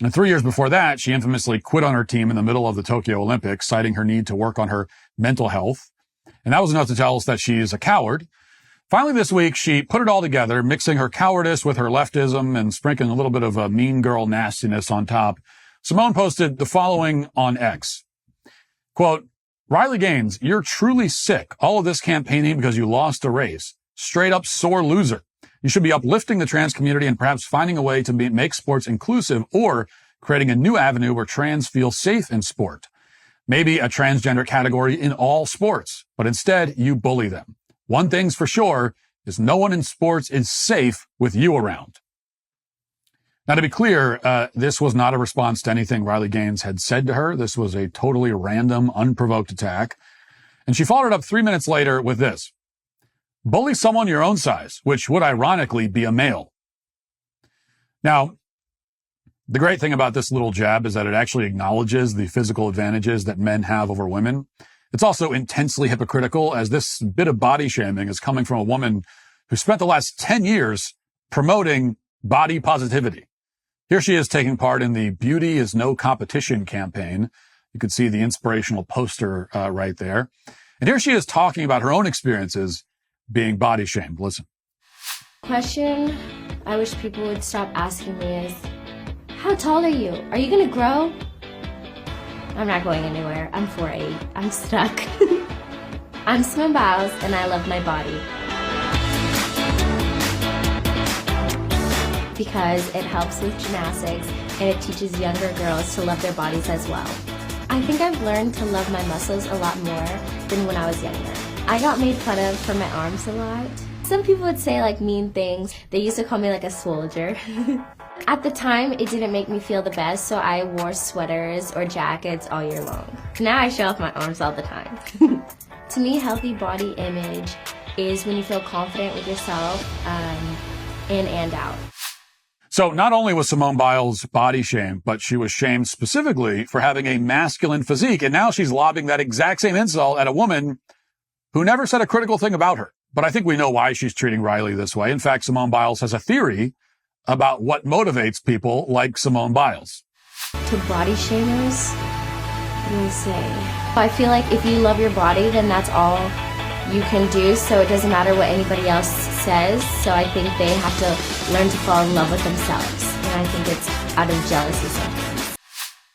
And 3 years before that, she infamously quit on her team in the middle of the Tokyo Olympics, citing her need to work on her mental health. And that was enough to tell us that she is a coward. Finally, this week, she put it all together, mixing her cowardice with her leftism and sprinkling a little bit of a mean girl nastiness on top. Simone posted the following on X. Quote, Riley Gaines, you're truly sick. All of this campaigning because you lost a race. Straight up sore loser. You should be uplifting the trans community and perhaps finding a way to make sports inclusive or creating a new avenue where trans feel safe in sport. Maybe a transgender category in all sports, but instead you bully them. One thing's for sure is no one in sports is safe with you around. Now, to be clear, this was not a response to anything Riley Gaines had said to her. This was a totally random, unprovoked attack. And she followed it up 3 minutes later with this. Bully someone your own size, which would ironically be a male. Now, the great thing about this little jab is that it actually acknowledges the physical advantages that men have over women. It's also intensely hypocritical, as this bit of body shaming is coming from a woman who spent the last 10 years promoting body positivity. Here she is taking part in the Beauty is No Competition campaign. You can see the inspirational poster right there. And here she is talking about her own experiences being body shamed. Listen.
Question I wish people would stop asking me is, how tall are you? Are you gonna grow? I'm not going anywhere. I'm 4'8". I'm stuck. I'm Simone Biles and I love my body. Because it helps with gymnastics and it teaches younger girls to love their bodies as well. I think I've learned to love my muscles a lot more than when I was younger. I got made fun of for my arms a lot. Some people would say like mean things. They used to call me like a soldier. At the time, it didn't make me feel the best, so I wore sweaters or jackets all year long. Now I show off my arms all the time. To me, healthy body image is when you feel confident with yourself in and out.
So not only was Simone Biles body shamed, but she was shamed specifically for having a masculine physique. And now she's lobbing that exact same insult at a woman who never said a critical thing about her. But I think we know why she's treating Riley this way. In fact, Simone Biles has a theory about what motivates people like Simone Biles.
To body shamers, what do I say? I feel like if you love your body, then that's all you can do, so it doesn't matter what anybody else says. So I think they have to learn to fall in love with themselves. And I think it's out of jealousy sometimes.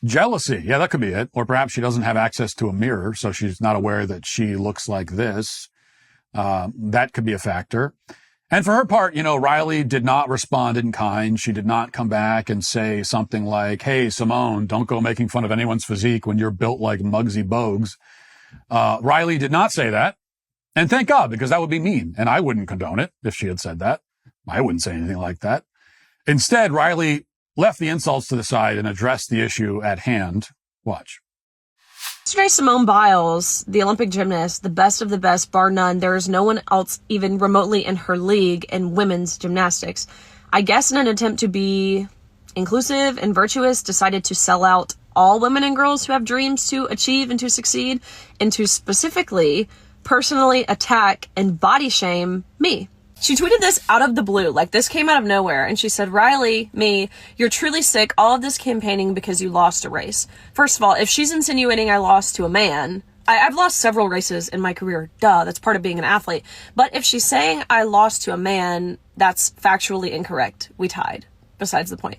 Jealousy. Yeah, that could be it. Or perhaps she doesn't have access to a mirror, so she's not aware that she looks like this. That could be a factor. And for her part, Riley did not respond in kind. She did not come back and say something like, hey, Simone, don't go making fun of anyone's physique when you're built like Muggsy Bogues. Riley did not say that. And thank God, because that would be mean. And I wouldn't condone it if she had said that. I wouldn't say anything like that. Instead, Riley left the insults to the side and addressed the issue at hand. Watch.
Yesterday, Simone Biles, the Olympic gymnast, the best of the best, bar none. There is no one else even remotely in her league in women's gymnastics. I guess in an attempt to be inclusive and virtuous, decided to sell out all women and girls who have dreams to achieve and to succeed, and to specifically personally attack and body shame me. She tweeted this out of the blue, like this came out of nowhere, and she said, Riley, me, you're truly sick, all of this campaigning because you lost a race. First of all, if she's insinuating I lost to a man, I've lost several races in my career, duh, that's part of being an athlete. But if she's saying I lost to a man, that's factually incorrect. We tied, besides the point.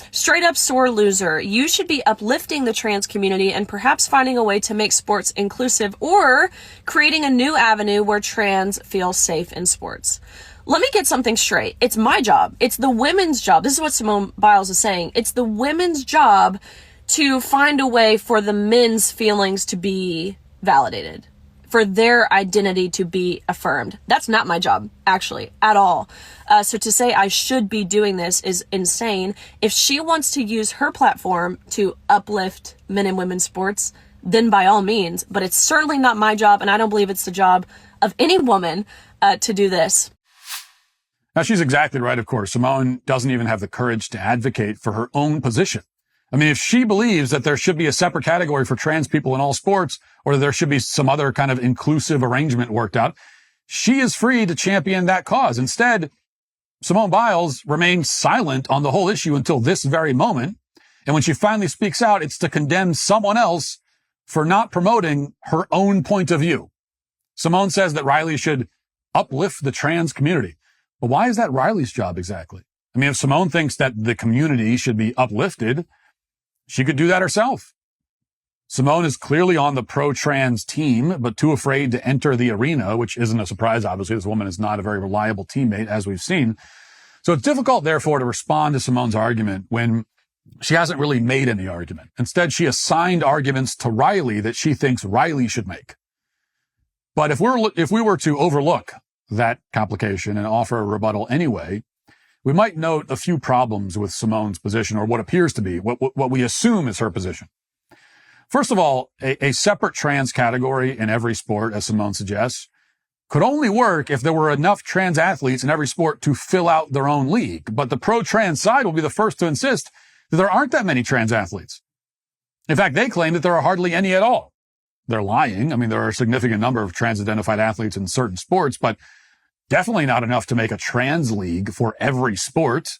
Straight up sore loser. You should be uplifting the trans community and perhaps finding a way to make sports inclusive or creating a new avenue where trans feel safe in sports. Let me get something straight. It's my job. It's the women's job. This is what Simone Biles is saying. It's the women's job to find a way for the men's feelings to be validated, for their identity to be affirmed. That's not my job, actually, at all. So to say I should be doing this is insane. If she wants to use her platform to uplift men and women's sports, then by all means. But it's certainly not my job, and I don't believe it's the job of any woman to do this.
Now, she's exactly right, of course. Simone doesn't even have the courage to advocate for her own position. I mean, if she believes that there should be a separate category for trans people in all sports, or there should be some other kind of inclusive arrangement worked out, she is free to champion that cause. Instead, Simone Biles remained silent on the whole issue until this very moment. And when she finally speaks out, it's to condemn someone else for not promoting her own point of view. Simone says that Riley should uplift the trans community. But why is that Riley's job exactly? I mean, if Simone thinks that the community should be uplifted, she could do that herself. Simone is clearly on the pro-trans team, but too afraid to enter the arena, which isn't a surprise, obviously. This woman is not a very reliable teammate, as we've seen. So it's difficult, therefore, to respond to Simone's argument when she hasn't really made any argument. Instead, she assigned arguments to Riley that she thinks Riley should make. But if we were to overlook that complication and offer a rebuttal anyway, we might note a few problems with Simone's position, or what appears to be, what we assume is her position. First of all, a separate trans category in every sport, as Simone suggests, could only work if there were enough trans athletes in every sport to fill out their own league. But the pro-trans side will be the first to insist that there aren't that many trans athletes. In fact, they claim that there are hardly any at all. They're lying. I mean, there are a significant number of trans-identified athletes in certain sports, but definitely not enough to make a trans league for every sport.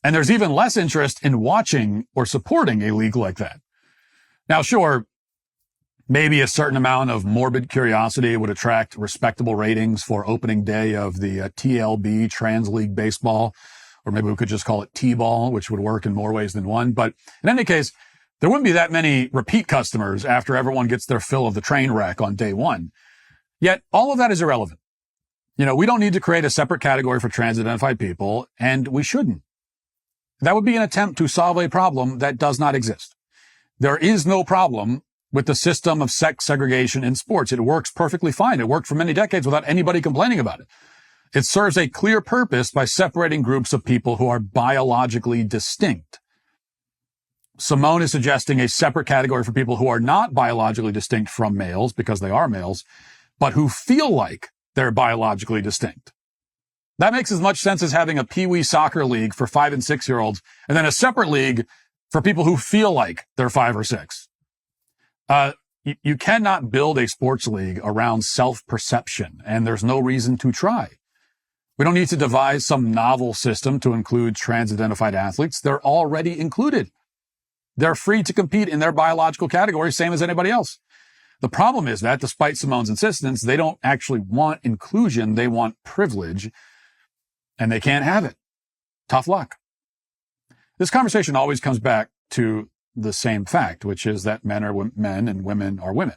And there's even less interest in watching or supporting a league like that. Now, sure, maybe a certain amount of morbid curiosity would attract respectable ratings for opening day of the TLB Trans League Baseball, or maybe we could just call it T-ball, which would work in more ways than one. But in any case, there wouldn't be that many repeat customers after everyone gets their fill of the train wreck on day one. Yet all of that is irrelevant. We don't need to create a separate category for trans-identified people, and we shouldn't. That would be an attempt to solve a problem that does not exist. There is no problem with the system of sex segregation in sports. It works perfectly fine. It worked for many decades without anybody complaining about it. It serves a clear purpose by separating groups of people who are biologically distinct. Simone is suggesting a separate category for people who are not biologically distinct from males, because they are males, but who feel like they're biologically distinct. That makes as much sense as having a peewee soccer league for 5 and 6 year olds, and then a separate league for people who feel like they're 5 or 6. You cannot build a sports league around self-perception, and there's no reason to try. We don't need to devise some novel system to include trans-identified athletes. They're already included. They're free to compete in their biological category, same as anybody else. The problem is that, despite Simone's insistence, they don't actually want inclusion. They want privilege, and they can't have it. Tough luck. This conversation always comes back to the same fact, which is that men are men and women are women.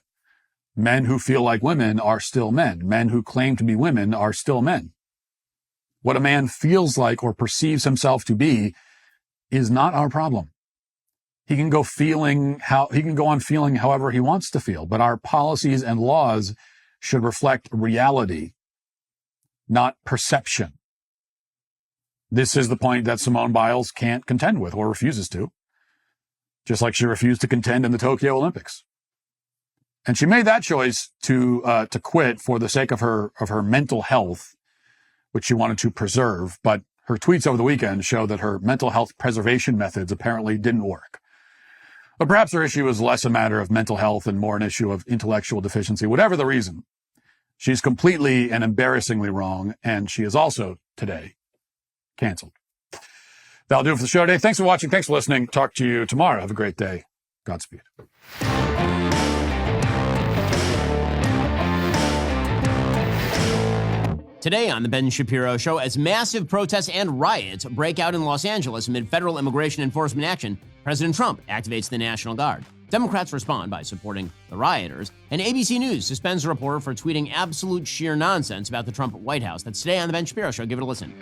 Men who feel like women are still men. Men who claim to be women are still men. What a man feels like or perceives himself to be is not our problem. He can go on feeling however he wants to feel, but our policies and laws should reflect reality, not perception. This is the point that Simone Biles can't contend with or refuses to, just like she refused to contend in the Tokyo Olympics. And she made that choice to quit for the sake of her mental health, which she wanted to preserve. But her tweets over the weekend show that her mental health preservation methods apparently didn't work. But perhaps her issue is less a matter of mental health and more an issue of intellectual deficiency. Whatever the reason, she's completely and embarrassingly wrong, and she is also, today, canceled. That'll do it for the show today. Thanks for watching. Thanks for listening. Talk to you tomorrow. Have a great day. Godspeed.
Today on The Ben Shapiro Show, as massive protests and riots break out in Los Angeles amid federal immigration enforcement action, President Trump activates the National Guard. Democrats respond by supporting the rioters, and ABC News suspends a reporter for tweeting absolute sheer nonsense about the Trump White House. That's today on The Ben Shapiro Show. Give it a listen.